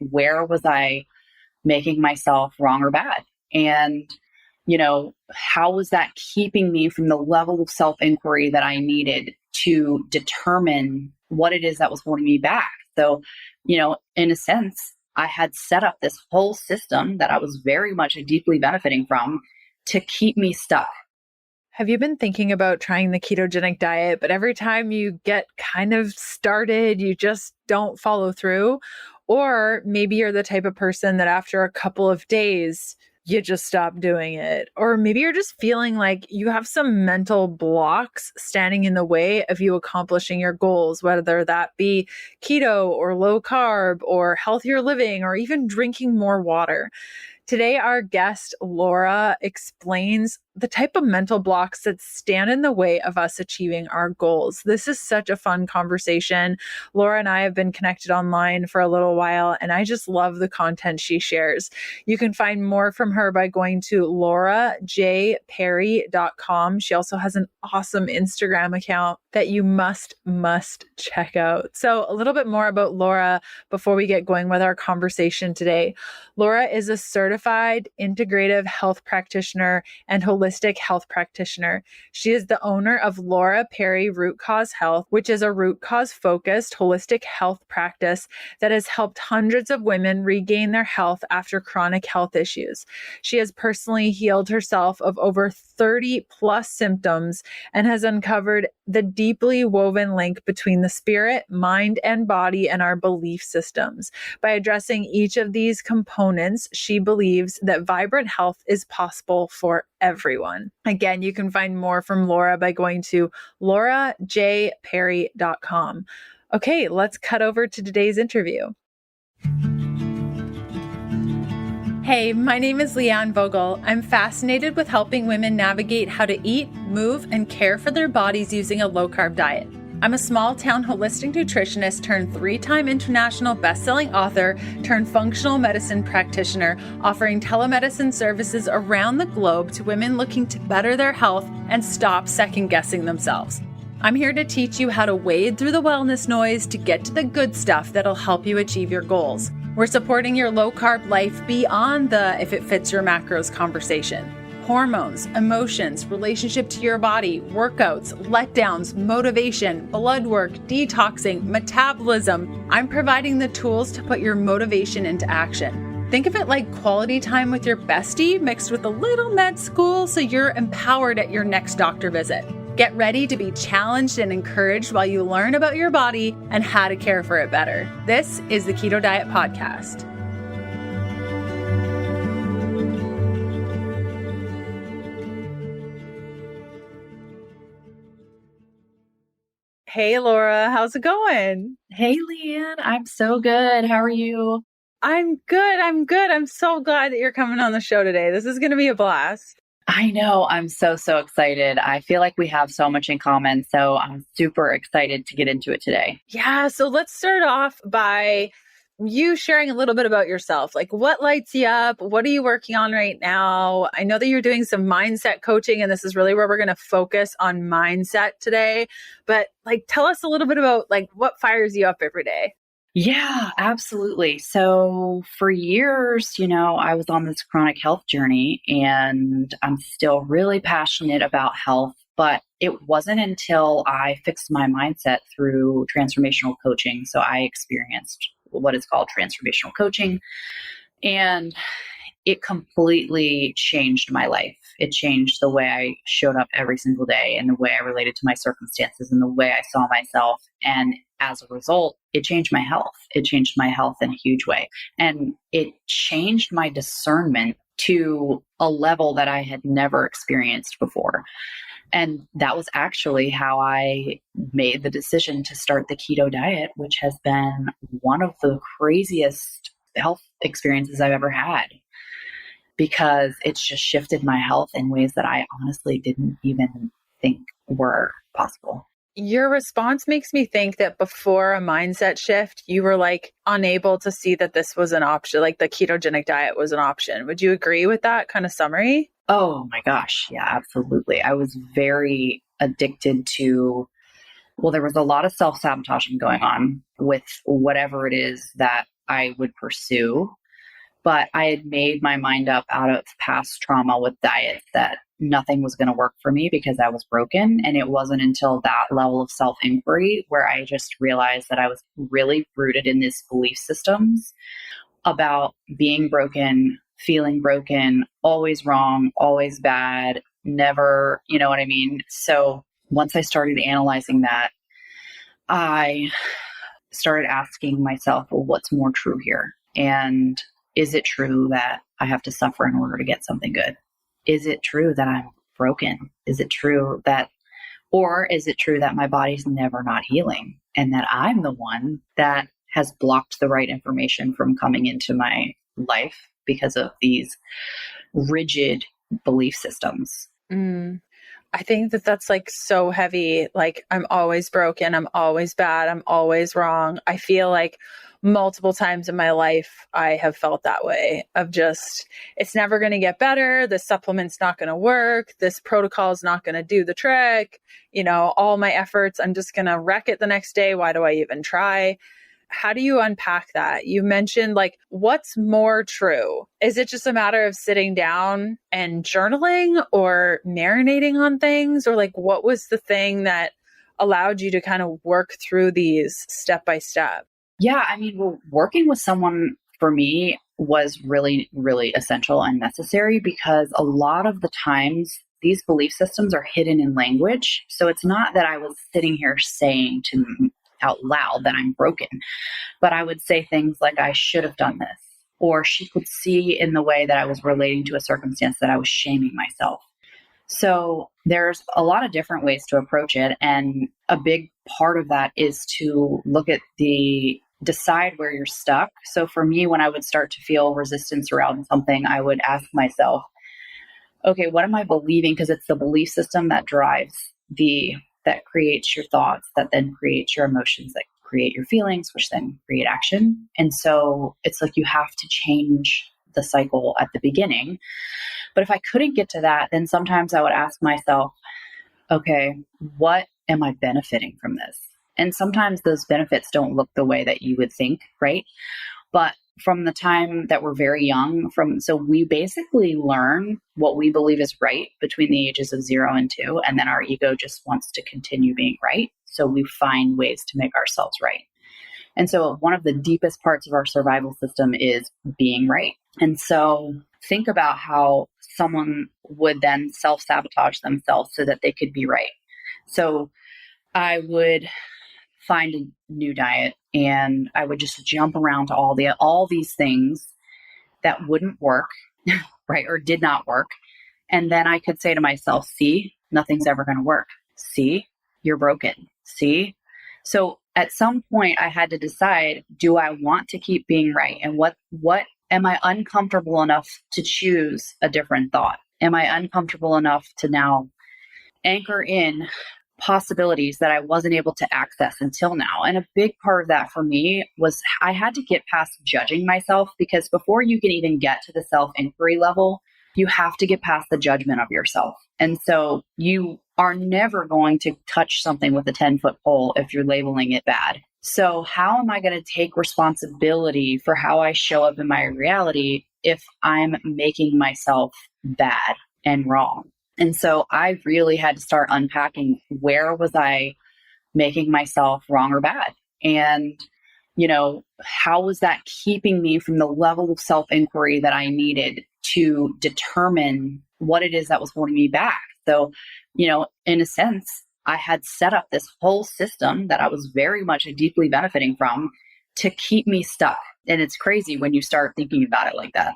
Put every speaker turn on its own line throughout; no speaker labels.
where was I making myself wrong or bad? And, how was that keeping me from the level of self-inquiry that I needed to determine what it is that was holding me back? So, in a sense, I had set up this whole system that I was very much deeply benefiting from to keep me stuck.
Have you been thinking about trying the ketogenic diet, but every time you get kind of started, you just don't follow through? Or maybe you're the type of person that after a couple of days, you just stop doing it. Or maybe you're just feeling like you have some mental blocks standing in the way of you accomplishing your goals, whether that be keto or low carb or healthier living or even drinking more water. Today, our guest, Laura, explains the type of mental blocks that stand in the way of us achieving our goals. This is such a fun conversation. Laura and I have been connected online for a little while, and I just love the content she shares. You can find more from her by going to laurajperry.com. She also has an awesome Instagram account that you must check out. So a little bit more about Laura before we get going with our conversation today. Laura is a certified integrative health practitioner and holistic health practitioner. She is the owner of Laura Perry Root Cause Health, which is a root cause focused holistic health practice that has helped hundreds of women regain their health after chronic health issues. She has personally healed herself of over 30 plus symptoms and has uncovered the deeply woven link between the spirit, mind, and body and our belief systems. By addressing each of these components, she believes that vibrant health is possible for everyone. Again, you can find more from Laura by going to laurajperry.com. Okay, let's cut over to today's interview. Hey, my name is Leanne Vogel. I'm fascinated with helping women navigate how to eat, move, and care for their bodies using a low-carb diet. I'm a small-town holistic nutritionist turned 3-time international best-selling author turned functional medicine practitioner, offering telemedicine services around the globe to women looking to better their health and stop second-guessing themselves. I'm here to teach you how to wade through the wellness noise to get to the good stuff that'll help you achieve your goals. We're supporting your low-carb life beyond the if it fits your macros conversation. Hormones, emotions, relationship to your body, workouts, letdowns, motivation, blood work, detoxing, metabolism. I'm providing the tools to put your motivation into action. Think of it like quality time with your bestie mixed with a little med school so you're empowered at your next doctor visit. Get ready to be challenged and encouraged while you learn about your body and how to care for it better. This is the Keto Diet Podcast. Hey, Laura, how's it going?
Hey, Leanne, I'm so good. How are you?
I'm good. I'm so glad that you're coming on the show today. This is going to be a blast.
I know. I'm so excited. I feel like we have so much in common. So I'm super excited to get into it today.
Yeah. So let's start off by you sharing a little bit about yourself. Like, what lights you up? What are you working on right now? I know that you're doing some mindset coaching, and this is really where we're going to focus on mindset today. But like, tell us a little bit about like what fires you up every day.
Yeah, absolutely. So for years, I was on this chronic health journey, and I'm still really passionate about health, but it wasn't until I fixed my mindset through transformational coaching. So I experienced what is called transformational coaching, and it completely changed my life. It changed the way I showed up every single day and the way I related to my circumstances and the way I saw myself. And as a result, it changed my health. It changed my health in a huge way. And it changed my discernment to a level that I had never experienced before. And that was actually how I made the decision to start the keto diet, which has been one of the craziest health experiences I've ever had, because it's just shifted my health in ways that I honestly didn't even think were possible.
Your response makes me think that before a mindset shift, you were like unable to see that this was an option, like the ketogenic diet was an option. Would you agree with that kind of summary?
Oh my gosh. Yeah, absolutely. I was very addicted to, well, there was a lot of self-sabotaging going on with whatever it is that I would pursue. But I had made my mind up out of past trauma with diets that nothing was going to work for me because I was broken. And it wasn't until that level of self-inquiry where I just realized that I was really rooted in these belief systems about being broken, feeling broken, always wrong, always bad, never, you know what I mean? So once I started analyzing that, I started asking myself, well, what's more true here? And is it true that I have to suffer in order to get something good? Is it true that I'm broken? Is it true that, or is it true that my body's never not healing and that I'm the one that has blocked the right information from coming into my life because of these rigid belief systems?
I think that that's like so heavy. Like, I'm always broken. I'm always bad. I'm always wrong. I feel like multiple times in my life, I have felt that way of just, it's never going to get better. This supplement's not going to work. This protocol is not going to do the trick. You know, all my efforts, I'm just going to wreck it the next day. Why do I even try? How do you unpack that? You mentioned like, what's more true? Is it just a matter of sitting down and journaling or marinating on things? Or like, what was the thing that allowed you to kind of work through these step by step?
Yeah, I mean, well, working with someone for me was really, really essential and necessary because a lot of the times these belief systems are hidden in language. So it's not that I was sitting here saying to out loud that I'm broken, but I would say things like, I should have done this, or she could see in the way that I was relating to a circumstance that I was shaming myself. So there's a lot of different ways to approach it. And a big part of that is to look at decide where you're stuck. So for me, when I would start to feel resistance around something, I would ask myself, okay, what am I believing? Because it's the belief system that that creates your thoughts, that then creates your emotions, that create your feelings, which then create action. And so it's like you have to change the cycle at the beginning. But if I couldn't get to that, then sometimes I would ask myself, okay, what am I benefiting from this? And sometimes those benefits don't look the way that you would think, right? But from the time that we're very young, so we basically learn what we believe is right between the ages of 0 and 2. And then our ego just wants to continue being right. So we find ways to make ourselves right. And so one of the deepest parts of our survival system is being right. And so think about how someone would then self-sabotage themselves so that they could be right. So I would find a new diet and I would just jump around to all these things that wouldn't work, right? Or did not work. And then I could say to myself, see, nothing's ever going to work. See, you're broken. See? So at some point I had to decide, do I want to keep being right? And what am I uncomfortable enough to choose a different thought? Am I uncomfortable enough to now anchor in possibilities that I wasn't able to access until now? And a big part of that for me was I had to get past judging myself, because before you can even get to the self-inquiry level, you have to get past the judgment of yourself. And so you are never going to touch something with a 10-foot pole if you're labeling it bad. So how am I going to take responsibility for how I show up in my reality if I'm making myself bad and wrong? And so I really had to start unpacking, where was I making myself wrong or bad? And, how was that keeping me from the level of self-inquiry that I needed to determine what it is that was holding me back? So, in a sense, I had set up this whole system that I was very much deeply benefiting from to keep me stuck. And it's crazy when you start thinking about it like that.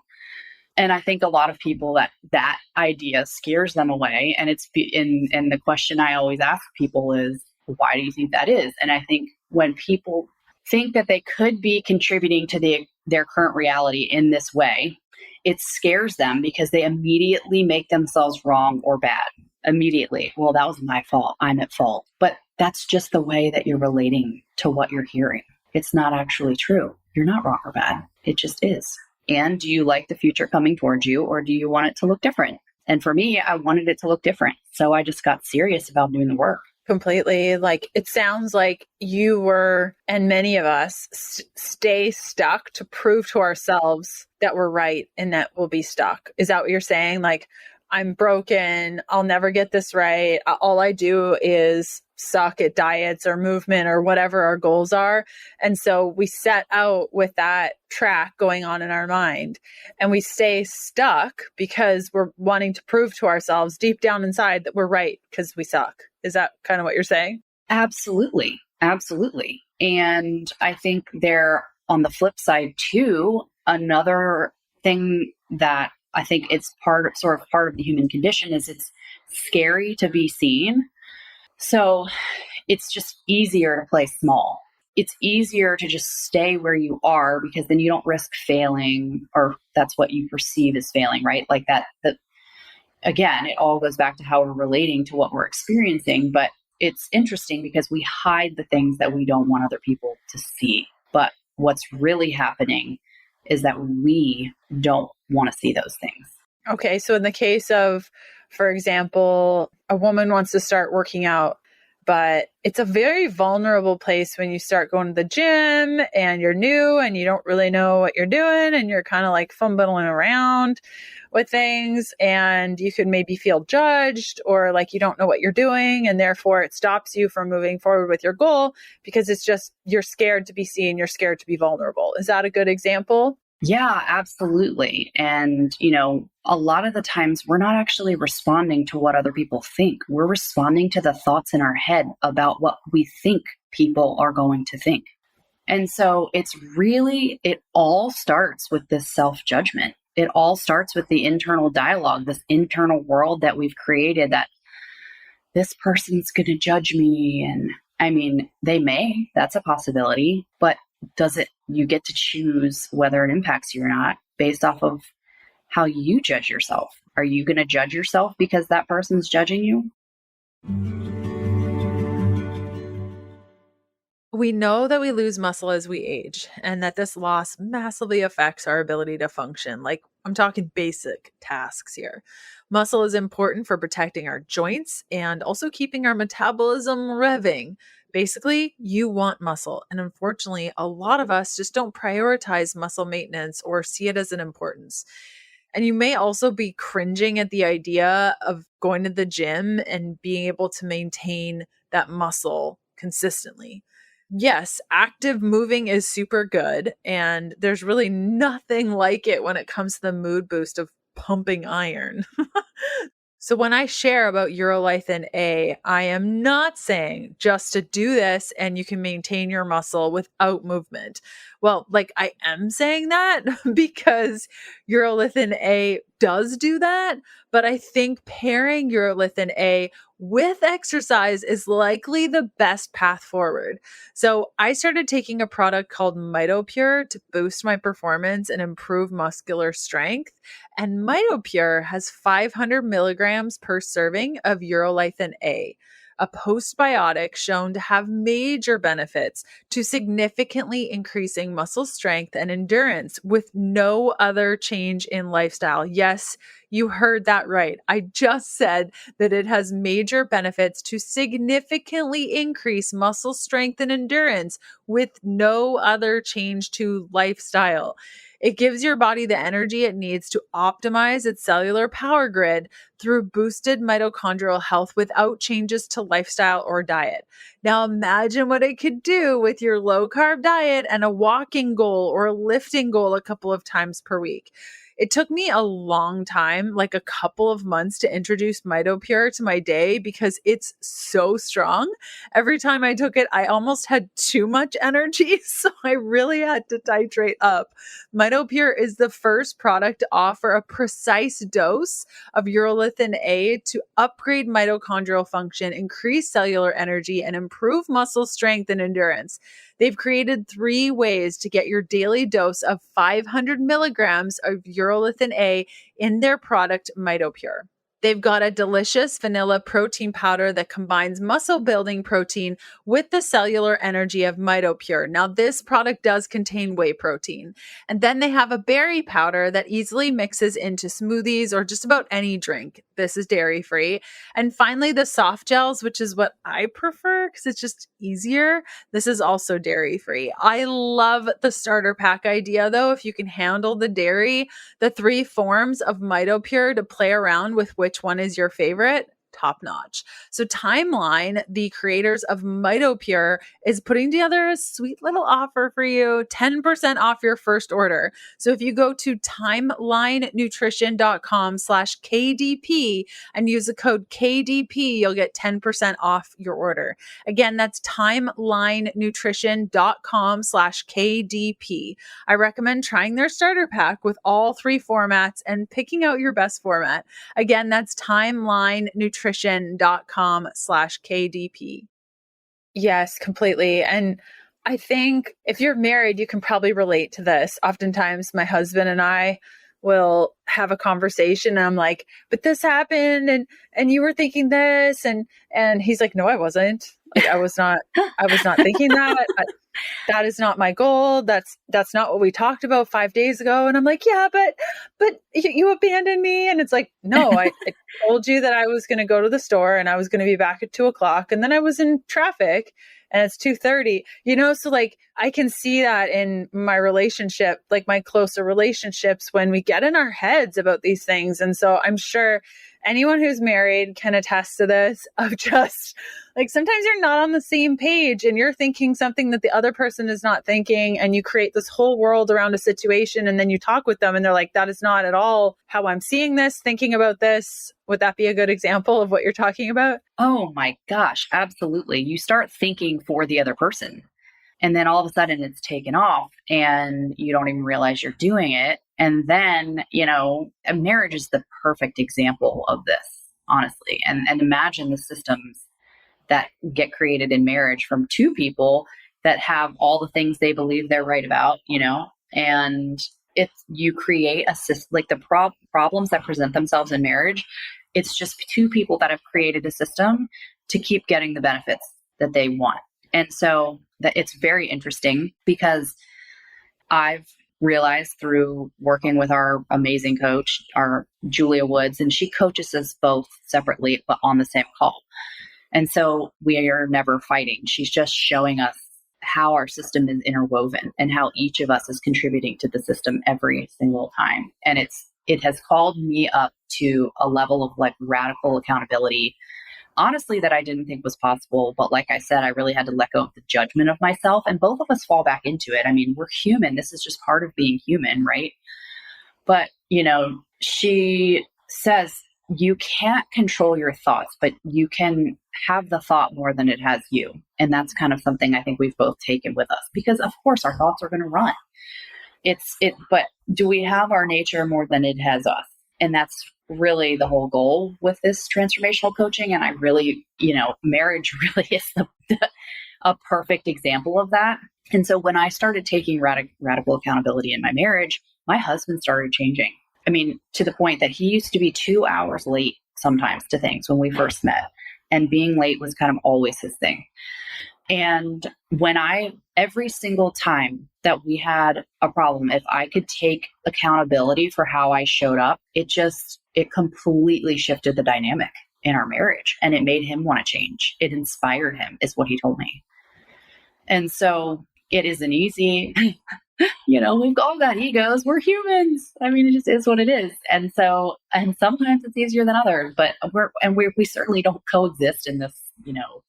And I think a lot of people that idea scares them away. And and the question I always ask people is, why do you think that is? And I think when people think that they could be contributing to their current reality in this way, it scares them because they immediately make themselves wrong or bad. Immediately. Well, that was my fault. I'm at fault. But that's just the way that you're relating to what you're hearing. It's not actually true. You're not wrong or bad. It just is. And do you like the future coming towards you, or do you want it to look different? And for me, I wanted it to look different. So I just got serious about doing the work.
Completely. Like, it sounds like you were, and many of us stay stuck to prove to ourselves that we're right and that we'll be stuck. Is that what you're saying? Like, I'm broken. I'll never get this right. All I do is suck at diets or movement or whatever our goals are. And so we set out with that track going on in our mind, and we stay stuck because we're wanting to prove to ourselves deep down inside that we're right because we suck. Is that kind of what you're saying?
Absolutely. Absolutely. And I think there, on the flip side too, another thing that I think it's part of the human condition is it's scary to be seen. So it's just easier to play small. It's easier to just stay where you are because then you don't risk failing, or that's what you perceive as failing, right? Like that again, it all goes back to how we're relating to what we're experiencing. But it's interesting because we hide the things that we don't want other people to see. But what's really happening is that we don't want to see those things.
Okay. So in the case of, for example, a woman wants to start working out, but it's a very vulnerable place when you start going to the gym and you're new and you don't really know what you're doing and you're kind of like fumbling around with things, and you could maybe feel judged or like you don't know what you're doing, and therefore it stops you from moving forward with your goal because it's just you're scared to be seen, you're scared to be vulnerable. Is that a good example?
Yeah, absolutely. And, a lot of the times we're not actually responding to what other people think. We're responding to the thoughts in our head about what we think people are going to think. And so it all starts with this self-judgment. It all starts with the internal dialogue, this internal world that we've created that this person's going to judge me. And I mean, they may, that's a possibility, but you get to choose whether it impacts you or not based off of how you judge yourself. Are you going to judge yourself because that person's judging you?
We know that we lose muscle as we age and that this loss massively affects our ability to function. Like, I'm talking basic tasks here. Muscle is important for protecting our joints and also keeping our metabolism revving. Basically, you want muscle. And unfortunately, a lot of us just don't prioritize muscle maintenance or see it as an importance. And you may also be cringing at the idea of going to the gym and being able to maintain that muscle consistently. Yes, active moving is super good, and there's really nothing like it when it comes to the mood boost of pumping iron. So when I share about Urolithin A, I am not saying just to do this and you can maintain your muscle without movement. Well, like, I am saying that because Urolithin A does do that, but I think pairing Urolithin A with exercise is likely the best path forward. So I started taking a product called MitoPure to boost my performance and improve muscular strength. And MitoPure has 500 milligrams per serving of Urolithin A, a postbiotic shown to have major benefits to significantly increasing muscle strength and endurance with no other change in lifestyle. Yes, you heard that right. I just said that it has major benefits to significantly increase muscle strength and endurance with no other change to lifestyle. It gives your body the energy it needs to optimize its cellular power grid through boosted mitochondrial health without changes to lifestyle or diet. Now imagine what it could do with your low carb diet and a walking goal or a lifting goal a couple of times per week. It took me a long time, like a couple of months, to introduce MitoPure to my day because it's so strong. Every time I took it, I almost had too much energy, so I really had to titrate up. MitoPure is the first product to offer a precise dose of Urolithin A to upgrade mitochondrial function, increase cellular energy, and improve muscle strength and endurance. They've created 3 ways to get your daily dose of 500 milligrams of Urolithin A in their product MitoPure. They've got a delicious vanilla protein powder that combines muscle building protein with the cellular energy of MitoPure. Now, this product does contain whey protein. And then they have a berry powder that easily mixes into smoothies or just about any drink. this is dairy free. And finally, the soft gels, which is what I prefer because it's just easier. This is also dairy free. I love the starter pack idea though. If you can handle the dairy, the 3 forms of MitoPure to play around with which one is your favorite, top notch. So Timeline, the creators of MitoPure, is putting together a sweet little offer for you, 10% off your first order. So if you go to timelinenutrition.com/KDP and use the code KDP, you'll get 10% off your order. Again, that's timelinenutrition.com/KDP. I recommend trying their starter pack with all 3 formats and picking out your best format. Again, that's timelinenutrition.com/KDP. Yes, completely. And I think if you're married, you can probably relate to this. Oftentimes my husband and I will have a conversation and I'm like, but this happened and you were thinking this and he's like, no, I wasn't. Like I was not thinking that. That is not my goal. That's not what we talked about 5 days ago. And I'm like, yeah, but you abandoned me. And it's like, no, I told you that I was going to go to the store and I was going to be back at 2:00. And then I was in traffic and it's 2:30, so like I can see that in my relationship, like my closer relationships when we get in our heads about these things. And so I'm sure anyone who's married can attest to this of just like sometimes you're not on the same page and you're thinking something that the other person is not thinking and you create this whole world around a situation and then you talk with them and they're like, that is not at all how I'm seeing this, thinking about this. Would that be a good example of what you're talking about?
Oh my gosh, absolutely. You start thinking for the other person and then all of a sudden it's taken off and you don't even realize you're doing it. And then, a marriage is the perfect example of this, honestly. And imagine the systems that get created in marriage from 2 people that have all the things they believe they're right about, and if you create a system, like the problems that present themselves in marriage, it's just 2 people that have created a system to keep getting the benefits that they want. And so that it's very interesting because I've realized through working with our amazing coach, our Julia Woods, and she coaches us both separately, but on the same call. And so we are never fighting. She's just showing us how our system is interwoven and how each of us is contributing to the system every single time. And it has called me up to a level of like radical accountability, honestly, that I didn't think was possible. But like I said, I really had to let go of the judgment of myself, and both of us fall back into it. I mean, we're human. This is just part of being human, right? But, she says you can't control your thoughts, but you can have the thought more than it has you. And that's kind of something I think we've both taken with us because of course our thoughts are going to run. But do we have our nature more than it has us? And that's really the whole goal with this transformational coaching. And I really, marriage really is a perfect example of that. And so when I started taking radical accountability in my marriage, my husband started changing. I mean, to the point that he used to be 2 hours late sometimes to things when we first met. And being late was kind of always his thing. And every single time that we had a problem, if I could take accountability for how I showed up, it completely shifted the dynamic in our marriage and it made him want to change. It inspired him, is what he told me. And so it isn't easy. We've all got egos. We're humans. I mean, it just is what it is. And sometimes it's easier than others, but we certainly don't coexist in this,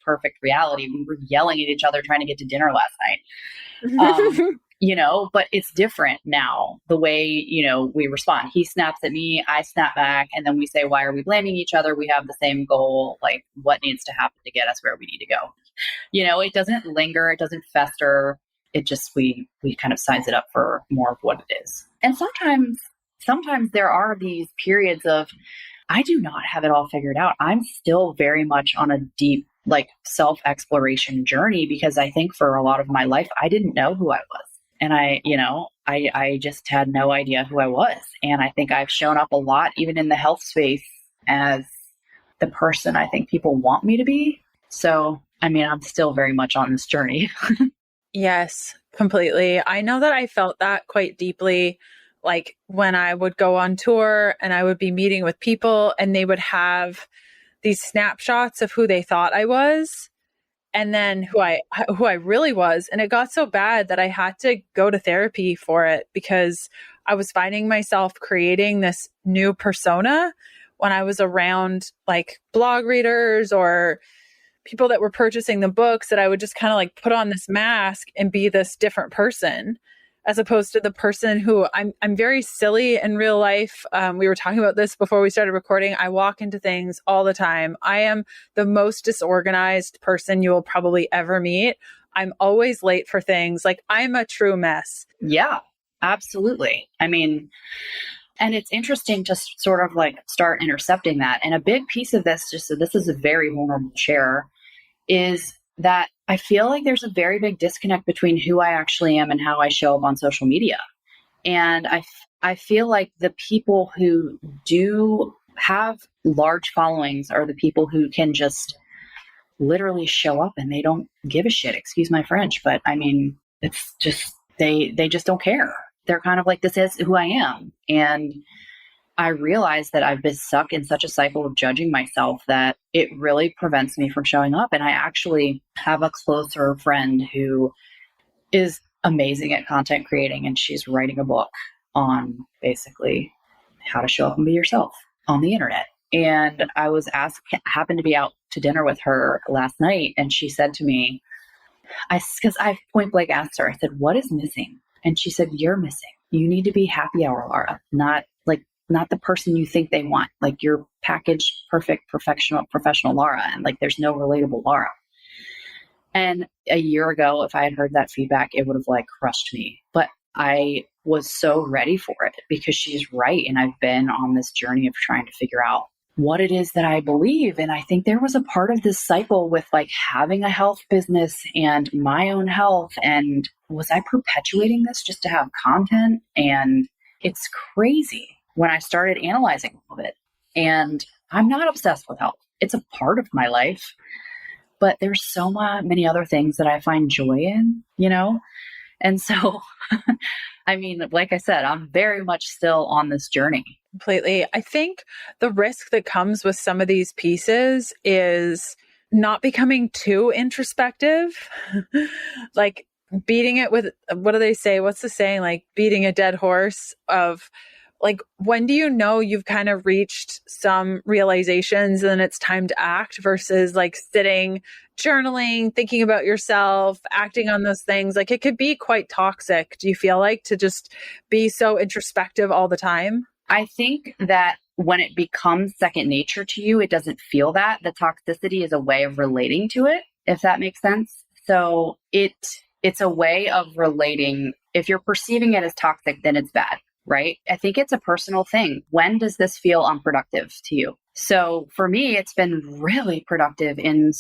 perfect reality. We were yelling at each other trying to get to dinner last night. But it's different now, the way, we respond. He snaps at me, I snap back, and then we say, why are we blaming each other? We have the same goal, like what needs to happen to get us where we need to go. It doesn't linger, it doesn't fester. It just, we kind of size it up for more of what it is. And sometimes there are these periods of, I do not have it all figured out. I'm still very much on a deep, like self-exploration journey because I think for a lot of my life, I didn't know who I was. And I just had no idea who I was. And I think I've shown up a lot, even in the health space, as the person I think people want me to be. So, I mean, I'm still very much on this journey.
Yes, completely. I know that I felt that quite deeply like when I would go on tour and I would be meeting with people and they would have these snapshots of who they thought I was and then who I really was. And it got so bad that I had to go to therapy for it because I was finding myself creating this new persona when I was around like blog readers or people that were purchasing the books, that I would just kind of like put on this mask and be this different person, as opposed to the person who I'm very silly in real life. We were talking about this before we started recording. I walk into things all the time. I am the most disorganized person you will probably ever meet. I'm always late for things. Like I'm a true mess.
Yeah, absolutely. I mean, and it's interesting to sort of like start intercepting that. And a big piece of this, just so this is a very vulnerable share, is that I feel like there's a very big disconnect between who I actually am and how I show up on social media. And I feel like the people who do have large followings are the people who can just literally show up and they don't give a shit. Excuse my French, but I mean, it's just, they just don't care. They're kind of like, this is who I am. And I realized that I've been stuck in such a cycle of judging myself that it really prevents me from showing up. And I actually have a closer friend who is amazing at content creating, and she's writing a book on basically how to show up and be yourself on the internet. And I was happened to be out to dinner with her last night, and she said to me, because I point blank asked her, I said, "What is missing?" And she said, "You're missing. You need to be happy hour, Laura, not the person you think they want. Like you're packaged, perfect, professional Laura. And like, there's no relatable Laura." And a year ago, if I had heard that feedback, it would have like crushed me. But I was so ready for it because she's right. And I've been on this journey of trying to figure out what it is that I believe. And I think there was a part of this cycle with like having a health business and my own health. And was I perpetuating this just to have content? And it's crazy when I started analyzing all of it. And I'm not obsessed with health. It's a part of my life, but there's so many other things that I find joy in, you know? And so, I mean, like I said, I'm very much still on this journey.
Completely. I think the risk that comes with some of these pieces is not becoming too introspective, like beating it with, what do they say? What's the saying? Like beating a dead horse of, like, when do you know you've kind of reached some realizations and it's time to act versus like sitting, journaling, thinking about yourself, acting on those things? Like it could be quite toxic. Do you feel like to just be so introspective all the time?
I think that when it becomes second nature to you, it doesn't feel that. The toxicity is a way of relating to it, if that makes sense. So it's a way of relating. If you're perceiving it as toxic, then it's bad. Right? I think it's a personal thing. When does this feel unproductive to you? So for me, it's been really productive in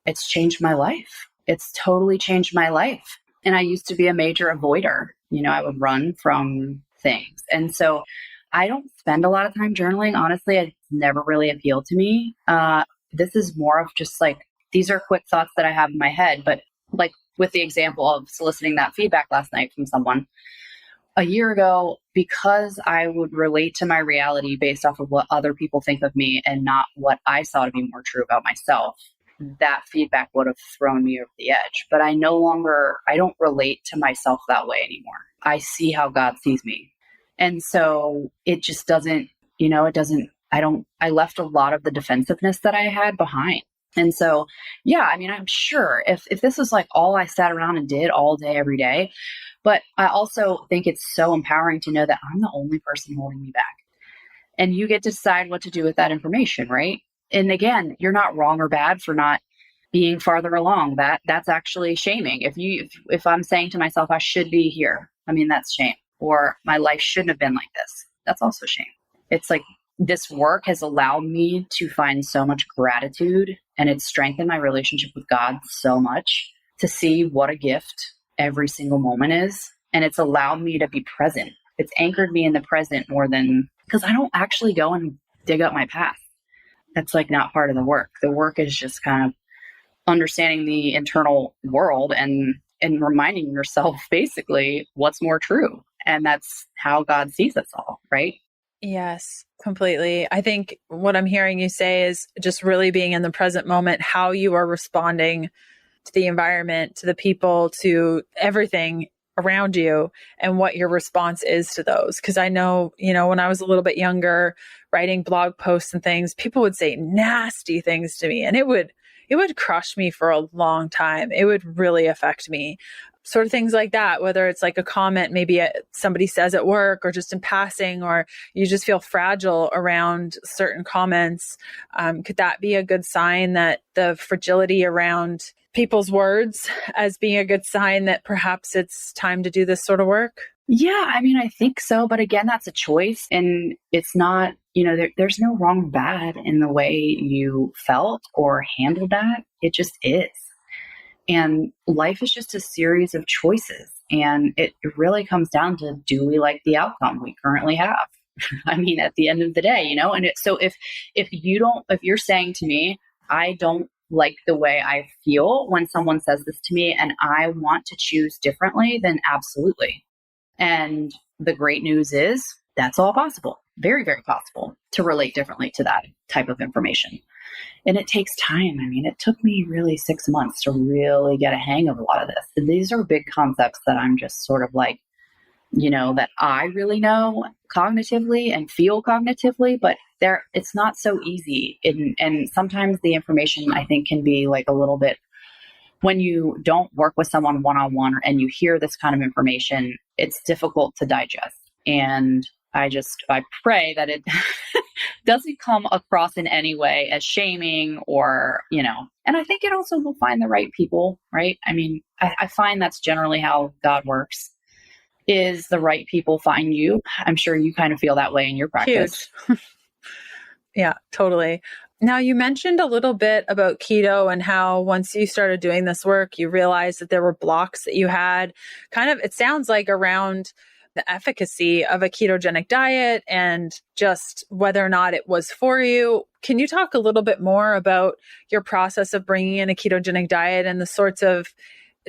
it's changed my life. It's totally changed my life. And I used to be a major avoider. You know, I would run from things. And so I don't spend a lot of time journaling. Honestly, it's never really appealed to me. This is more of just like, these are quick thoughts that I have in my head. But like with the example of soliciting that feedback last night from someone, a year ago, because I would relate to my reality based off of what other people think of me and not what I saw to be more true about myself, that feedback would have thrown me over the edge. But I don't relate to myself that way anymore. I see how God sees me. And so it just doesn't, I left a lot of the defensiveness that I had behind. And so, yeah, I mean, I'm sure if this was like all I sat around and did all day, every day, but I also think it's so empowering to know that I'm the only person holding me back. And you get to decide what to do with that information, right? And again, you're not wrong or bad for not being farther along. That's actually shaming. If I'm saying to myself, I should be here, I mean, that's shame. Or my life shouldn't have been like this. That's also shame. It's like this work has allowed me to find so much gratitude, and it's strengthened my relationship with God so much to see what a gift every single moment is. And it's allowed me to be present. It's anchored me in the present more than, because I don't actually go and dig up my past. That's like not part of the work. The work is just kind of understanding the internal world and reminding yourself basically what's more true. And that's how God sees us all, right?
Yes, completely. I think what I'm hearing you say is just really being in the present moment, how you are responding to the environment, to the people, to everything around you, and what your response is to those. Because I know, when I was a little bit younger, writing blog posts and things, people would say nasty things to me, and it would crush me for a long time. It would really affect me. Sort of things like that, whether it's like a comment maybe somebody says at work or just in passing, or you just feel fragile around certain comments. Could that be a good sign, that the fragility around people's words as being a good sign that perhaps it's time to do this sort of work?
Yeah, I mean, I think so. But again, that's a choice. And it's not, there's no wrong or bad in the way you felt or handled that. It just is. And life is just a series of choices. And it really comes down to, do we like the outcome we currently have? I mean, at the end of the day, so if you're saying to me, I don't like the way I feel when someone says this to me and I want to choose differently, then absolutely. And the great news is that's all possible. Very, very possible to relate differently to that type of information. And it takes time. I mean, it took me really 6 months to really get a hang of a lot of this. And these are big concepts that I'm just sort of like, that I really know cognitively and feel cognitively, but it's not so easy. And sometimes the information, I think, can be like a little bit, when you don't work with someone one-on-one and you hear this kind of information, it's difficult to digest. And I pray that it doesn't come across in any way as shaming or, and I think it also will find the right people, right? I mean, I find that's generally how God works, is the right people find you. I'm sure you kind of feel that way in your practice.
Huge. Yeah, totally. Now, you mentioned a little bit about keto and how once you started doing this work, you realized that there were blocks that you had. Kind of, it sounds like, around the efficacy of a ketogenic diet and just whether or not it was for you. Can you talk a little bit more about your process of bringing in a ketogenic diet and the sorts of,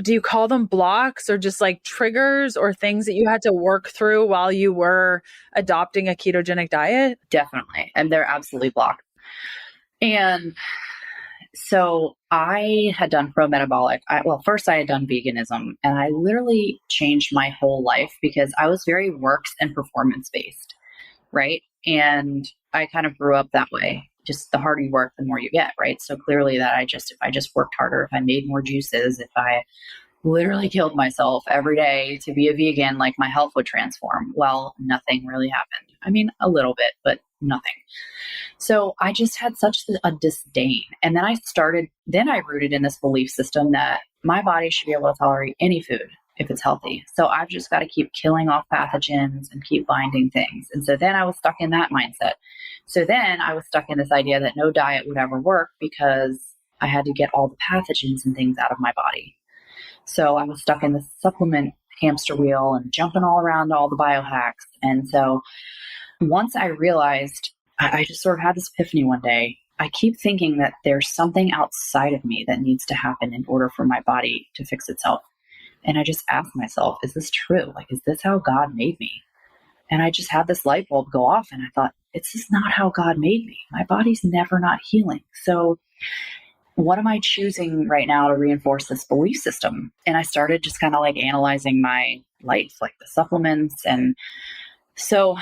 do you call them blocks or just like triggers or things that you had to work through while you were adopting a ketogenic diet?
Definitely. And they're absolutely blocked. And so I had done pro-metabolic. First I had done veganism, and I literally changed my whole life because I was very works and performance based, right? And I kind of grew up that way. Just the harder you work, the more you get, right? So clearly that if I just worked harder, if I made more juices, if I literally killed myself every day to be a vegan, like my health would transform. Well, nothing really happened. I mean, a little bit, but nothing. So I just had such a disdain. And then I rooted in this belief system that my body should be able to tolerate any food if it's healthy. So I've just got to keep killing off pathogens and keep binding things. And so then I was stuck in that mindset. So then I was stuck in this idea that no diet would ever work because I had to get all the pathogens and things out of my body. So I was stuck in this supplement hamster wheel and jumping all around all the biohacks. And so once I realized, I just sort of had this epiphany one day. I keep thinking that there's something outside of me that needs to happen in order for my body to fix itself. And I just asked myself, is this true? Like, is this how God made me? And I just had this light bulb go off and I thought, it's just not how God made me. My body's never not healing. So what am I choosing right now to reinforce this belief system? And I started just kind of like analyzing my life, like the supplements. And so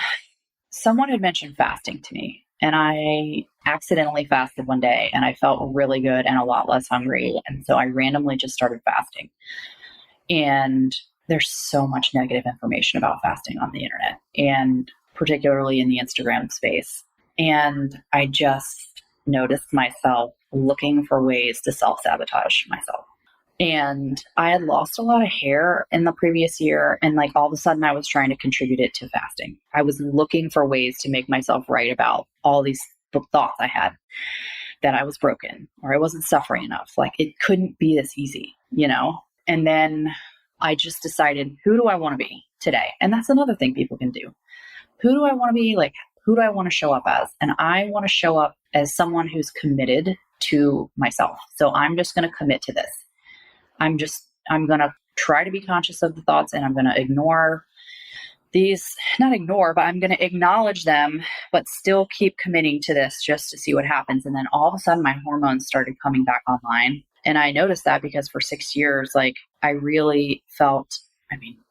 someone had mentioned fasting to me, and I accidentally fasted one day and I felt really good and a lot less hungry. And so I randomly just started fasting. And there's so much negative information about fasting on the internet, and particularly in the Instagram space. And I just noticed myself looking for ways to self-sabotage myself. And I had lost a lot of hair in the previous year. And like all of a sudden I was trying to contribute it to fasting. I was looking for ways to make myself right about all these thoughts I had that I was broken or I wasn't suffering enough. Like it couldn't be this easy, And then I just decided, who do I want to be today? And that's another thing people can do. Who do I want to be? Like, who do I want to show up as? And I want to show up as someone who's committed to myself. So I'm just going to commit to this. I'm going to try to be conscious of the thoughts, and I'm going to ignore these, not ignore, but I'm going to acknowledge them, but still keep committing to this just to see what happens. And then all of a sudden my hormones started coming back online. And I noticed that because for 6 years, like I really felt,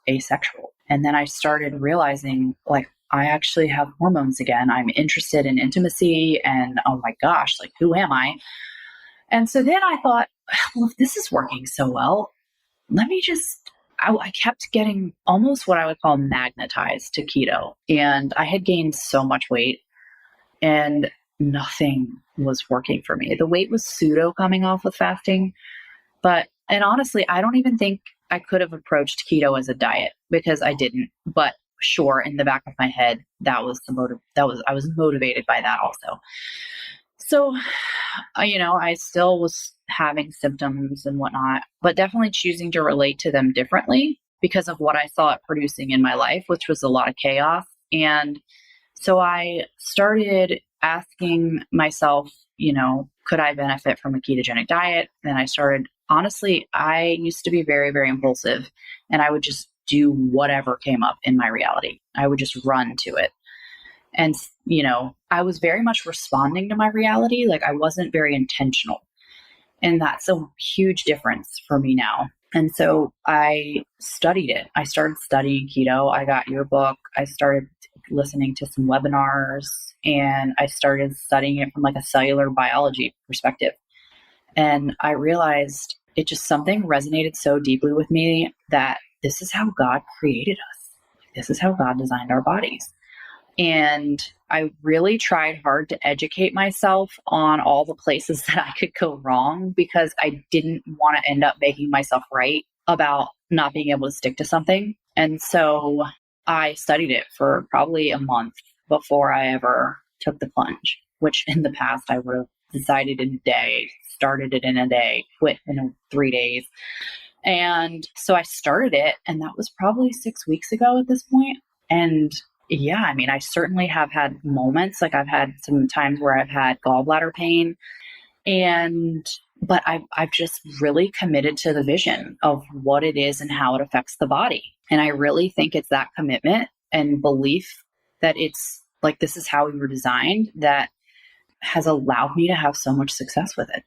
asexual. And then I started realizing like I actually have hormones again. I'm interested in intimacy and oh my gosh, like who am I? And so then I thought, well, if this is working so well, let me just, I kept getting almost what I would call magnetized to keto. And I had gained so much weight and nothing was working for me. The weight was pseudo coming off with fasting. And honestly, I don't even think I could have approached keto as a diet because I didn't. But sure, in the back of my head, that was the motive. I was motivated by that also. So, I still was having symptoms and whatnot, but definitely choosing to relate to them differently because of what I saw it producing in my life, which was a lot of chaos. And so I started asking myself, could I benefit from a ketogenic diet? And honestly, I used to be very, very impulsive and I would just do whatever came up in my reality. I would just run to it. And, I was very much responding to my reality. Like I wasn't very intentional. And that's a huge difference for me now. And so I studied it. I started studying keto. I got your book. I started listening to some webinars and I started studying it from like a cellular biology perspective. And I realized something resonated so deeply with me that this is how God created us. This is how God designed our bodies. And I really tried hard to educate myself on all the places that I could go wrong because I didn't want to end up making myself right about not being able to stick to something. And so I studied it for probably a month before I ever took the plunge, which in the past I would have decided in a day, started it in a day, quit in 3 days. And so I started it, and that was probably 6 weeks ago at this point. And yeah, I certainly have had moments, like I've had some times where I've had gallbladder pain, but I've just really committed to the vision of what it is and how it affects the body. And I really think it's that commitment and belief that it's like, this is how we were designed that has allowed me to have so much success with it.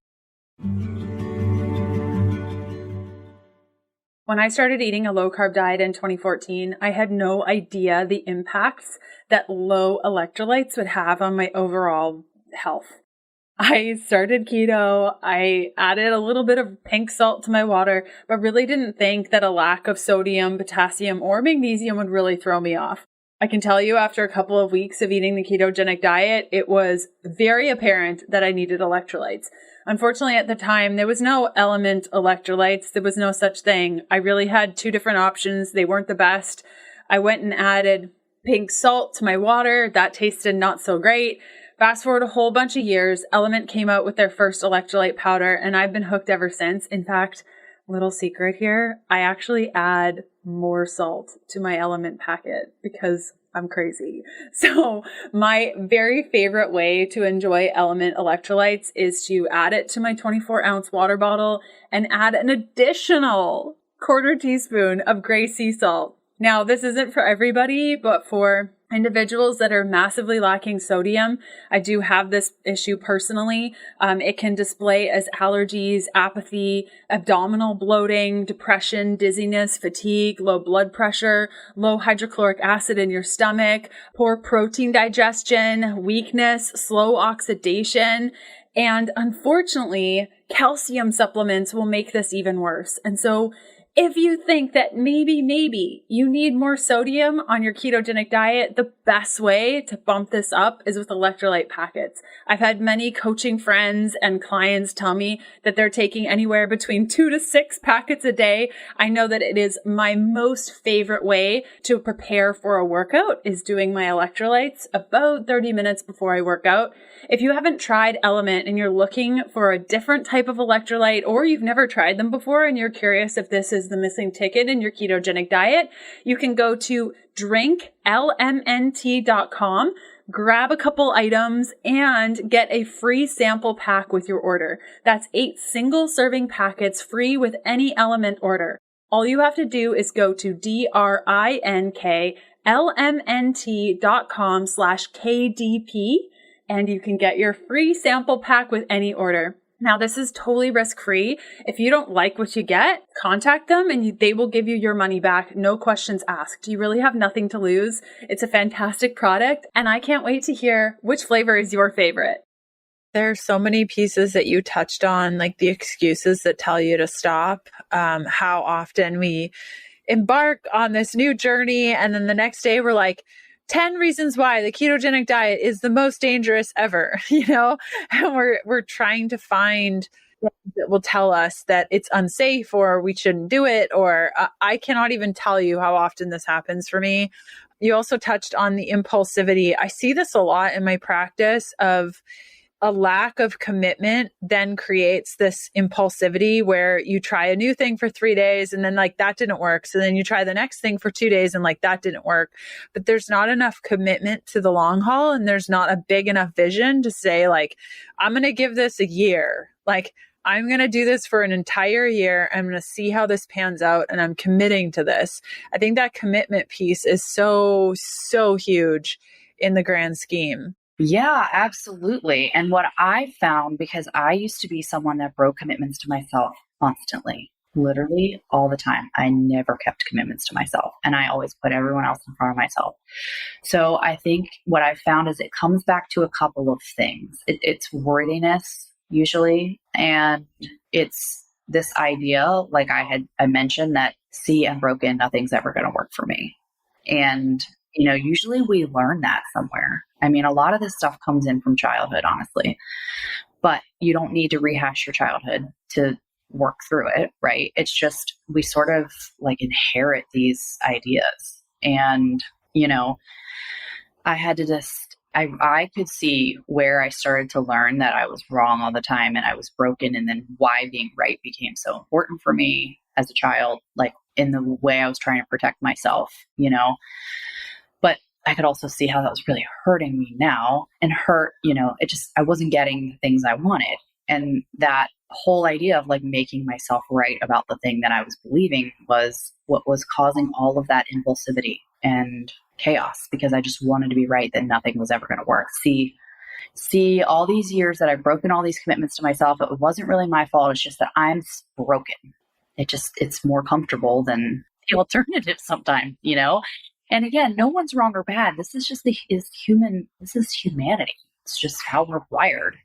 When I started eating a low carb diet in 2014, I had no idea the impacts that low electrolytes would have on my overall health. I started keto. I added a little bit of pink salt to my water, but really didn't think that a lack of sodium, potassium, or magnesium would really throw me off. I can tell you after a couple of weeks of eating the ketogenic diet, it was very apparent that I needed electrolytes. Unfortunately, at the time, there was no Element electrolytes. There was no such thing. I really had 2 different options. They weren't the best. I went and added pink salt to my water. That tasted not so great. Fast forward a whole bunch of years, Element came out with their first electrolyte powder, and I've been hooked ever since. In fact, little secret here, I actually add more salt to my Element packet because I'm crazy. So my very favorite way to enjoy Element electrolytes is to add it to my 24-ounce water bottle and add an additional 1/4 teaspoon of gray sea salt. Now, this isn't for everybody, but for individuals that are massively lacking sodium, I do have this issue personally. It can display as allergies, apathy, abdominal bloating, depression, dizziness, fatigue, low blood pressure, low hydrochloric acid in your stomach, poor protein digestion, weakness, slow oxidation. And unfortunately, calcium supplements will make this even worse. And so if you think that maybe you need more sodium on your ketogenic diet, the best way to bump this up is with electrolyte packets. I've had many coaching friends and clients tell me that they're taking anywhere between 2 to 6 packets a day. I know that it is my most favorite way to prepare for a workout is doing my electrolytes about 30 minutes before I work out. If you haven't tried Element and you're looking for a different type of electrolyte, or you've never tried them before and you're curious if this is the missing ticket in your ketogenic diet, you can go to drinklmnt.com, grab a couple items, and get a free sample pack with your order. That's 8 single serving packets free with any Element order. All you have to do is go to drinklmnt.com lmnt.com/KDP, and you can get your free sample pack with any order. Now, this is totally risk-free. If you don't like what you get, contact them and they will give you your money back. No questions asked. You really have nothing to lose. It's a fantastic product, and I can't wait to hear which flavor is your favorite.
There are so many pieces that you touched on, like the excuses that tell you to stop, how often we embark on this new journey and then the next day we're like, 10 reasons why the ketogenic diet is the most dangerous ever, and we're trying to find things that will tell us that it's unsafe or we shouldn't do it. Or I cannot even tell you how often this happens for me. You also touched on the impulsivity. I see this a lot in my practice of a lack of commitment then creates this impulsivity where you try a new thing for 3 days and then like that didn't work. So then you try the next thing for 2 days and like that didn't work. But there's not enough commitment to the long haul and there's not a big enough vision to say like, I'm going to give this a year. Like I'm going to do this for an entire year. I'm going to see how this pans out and I'm committing to this. I think that commitment piece is so, so huge in the grand scheme.
Yeah, absolutely. And what I found, because I used to be someone that broke commitments to myself constantly, literally all the time. I never kept commitments to myself and I always put everyone else in front of myself. So I think what I found is it comes back to a couple of things. It's worthiness usually. And it's this idea, like I mentioned that see, I'm broken, nothing's ever going to work for me. And usually we learn that somewhere. I mean, a lot of this stuff comes in from childhood, honestly, but you don't need to rehash your childhood to work through it, right? It's just, we sort of like inherit these ideas. And, I had to just, I could see where I started to learn that I was wrong all the time and I was broken. And then why being right became so important for me as a child, like in the way I was trying to protect myself, But I could also see how that was really hurting me now and I wasn't getting the things I wanted. And that whole idea of like making myself right about the thing that I was believing was what was causing all of that impulsivity and chaos because I just wanted to be right that nothing was ever going to work. See all these years that I've broken all these commitments to myself. It wasn't really my fault. It's just that I'm broken. It's more comfortable than the alternative sometimes, And again, no one's wrong or bad. This is just this is humanity. It's just how we're wired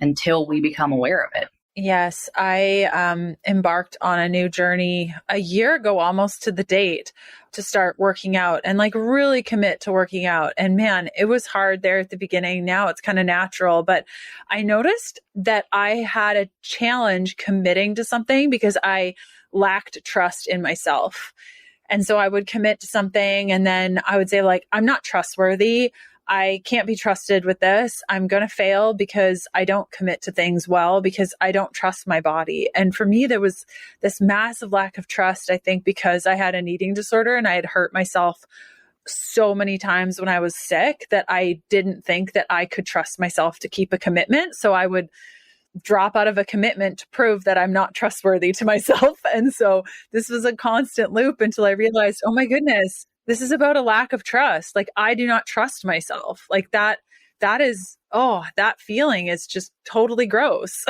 until we become aware of it.
Yes, I embarked on a new journey a year ago, almost to the date, to start working out and like really commit to working out. And man, it was hard there at the beginning. Now it's kind of natural, but I noticed that I had a challenge committing to something because I lacked trust in myself. And so I would commit to something and then I would say like, I'm not trustworthy. I can't be trusted with this. I'm going to fail because I don't commit to things well because I don't trust my body. And for me, there was this massive lack of trust, I think, because I had an eating disorder and I had hurt myself so many times when I was sick that I didn't think that I could trust myself to keep a commitment. So I would drop out of a commitment to prove that I'm not trustworthy to myself. And so this was a constant loop until I realized, oh my goodness, this is about a lack of trust. Like I do not trust myself. Like that feeling is just totally gross.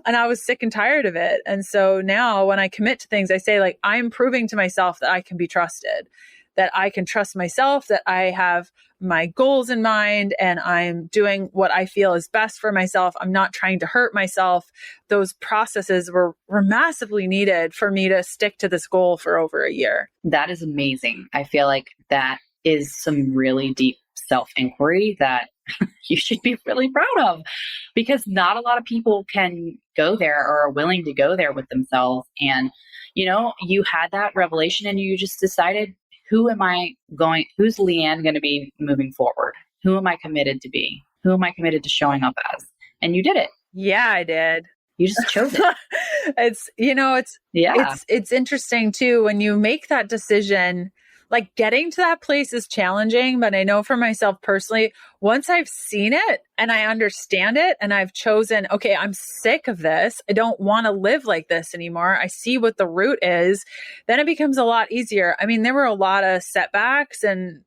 And I was sick and tired of it. And so now when I commit to things, I say like, I'm proving to myself that I can be trusted, that I can trust myself, that I have my goals in mind and I'm doing what I feel is best for myself. I'm not trying to hurt myself. Those processes were massively needed for me to stick to this goal for over a year.
That is amazing. I feel like that is some really deep self-inquiry that you should be really proud of because not a lot of people can go there or are willing to go there with themselves. And, you had that revelation and you just decided, who's Leanne going to be moving forward? Who am I committed to be? Who am I committed to showing up as? And you did it.
Yeah, I did.
You just chose it.
It's interesting too, when you make that decision, like getting to that place is challenging, but I know for myself personally, once I've seen it and I understand it and I've chosen, okay, I'm sick of this. I don't want to live like this anymore. I see what the root is. Then it becomes a lot easier. I mean, there were a lot of setbacks and,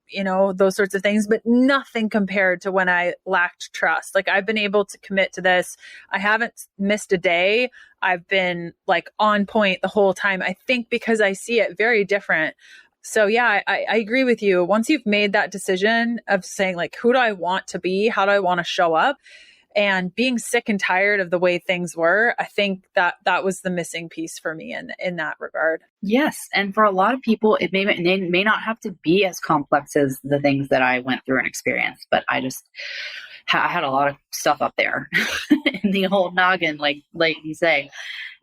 those sorts of things, but nothing compared to when I lacked trust. Like I've been able to commit to this. I haven't missed a day. I've been like on point the whole time. I think because I see it very different. So yeah, I agree with you. Once you've made that decision of saying like, who do I want to be? How do I want to show up? And being sick and tired of the way things were, I think that was the missing piece for me in that regard.
Yes. And for a lot of people, it may not have to be as complex as the things that I went through and experienced, but I just I had a lot of stuff up there in the old noggin, like you say.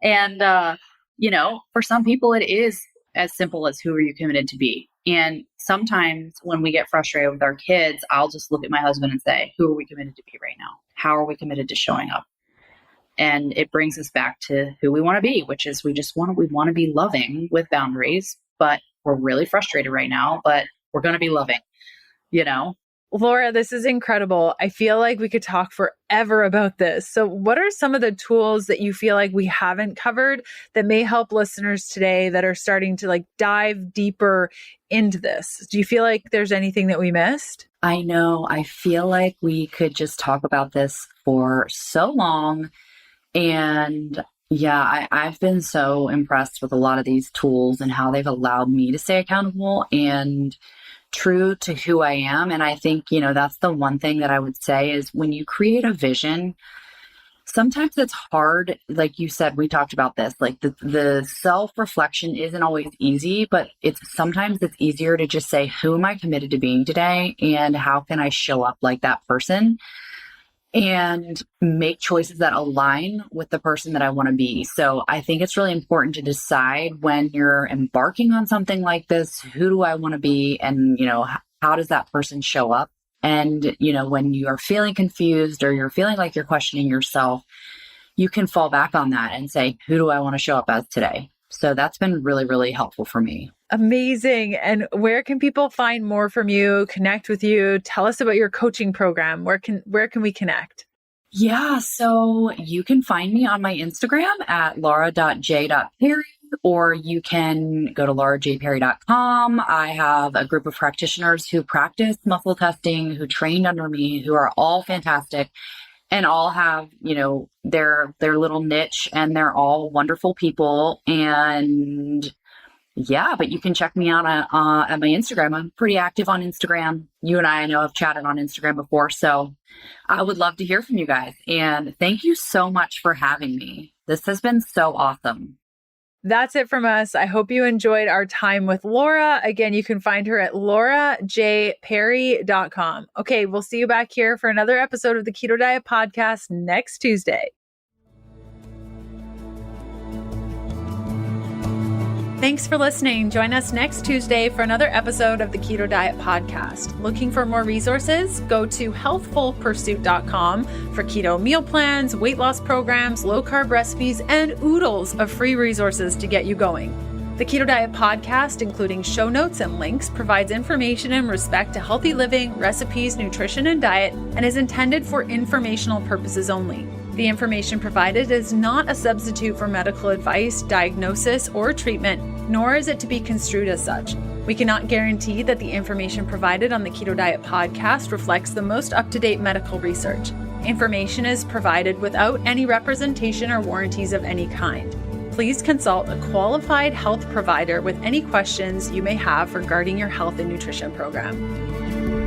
And, for some people, it is as simple as who are you committed to be? And sometimes when we get frustrated with our kids, I'll just look at my husband and say, who are we committed to be right now? How are we committed to showing up? And it brings us back to who we want to be, which is we want to be loving with boundaries, but we're really frustrated right now, but we're going to be loving,
Laura, this is incredible. I feel like we could talk forever about this. So what are some of the tools that you feel like we haven't covered that may help listeners today that are starting to like dive deeper into this? Do you feel like there's anything that we missed?
I know. I feel like we could just talk about this for so long. And yeah, I've been so impressed with a lot of these tools and how they've allowed me to stay accountable and true to who I am. And I think, that's the one thing that I would say is when you create a vision, sometimes it's hard. Like you said, we talked about this, like the self-reflection isn't always easy, but sometimes it's easier to just say, who am I committed to being today? And how can I show up like that person? And make choices that align with the person that I want to be. So I think it's really important to decide when you're embarking on something like this, who do I want to be? And, how does that person show up? And, when you are feeling confused or you're feeling like you're questioning yourself, you can fall back on that and say, who do I want to show up as today? So that's been really, really helpful for me.
Amazing. And where can people find more from you, connect with you? Tell us about your coaching program. Where can we connect?
Yeah, so you can find me on my Instagram at laura.j.perry, or you can go to laurajperry.com. I have a group of practitioners who practice muscle testing, who trained under me, who are all fantastic and all have, their little niche, and they're all wonderful people. And yeah, but you can check me out at my Instagram. I'm pretty active on Instagram. You and I know have chatted on Instagram before, so I would love to hear from you guys. And thank you so much for having me. This has been so awesome.
That's it from us. I hope you enjoyed our time with Laura. Again, you can find her at laurajperry.com. Okay, we'll see you back here for another episode of the Keto Diet Podcast next Tuesday. Thanks for listening. Join us next Tuesday for another episode of the Keto Diet Podcast. Looking for more resources? Go to healthfulpursuit.com for keto meal plans, weight loss programs, low carb recipes, and oodles of free resources to get you going. The Keto Diet Podcast, including show notes and links, provides information in respect to healthy living, recipes, nutrition, and diet, and is intended for informational purposes only. The information provided is not a substitute for medical advice, diagnosis, or treatment, nor is it to be construed as such. We cannot guarantee that the information provided on the Keto Diet Podcast reflects the most up-to-date medical research. Information is provided without any representation or warranties of any kind. Please consult a qualified health provider with any questions you may have regarding your health and nutrition program.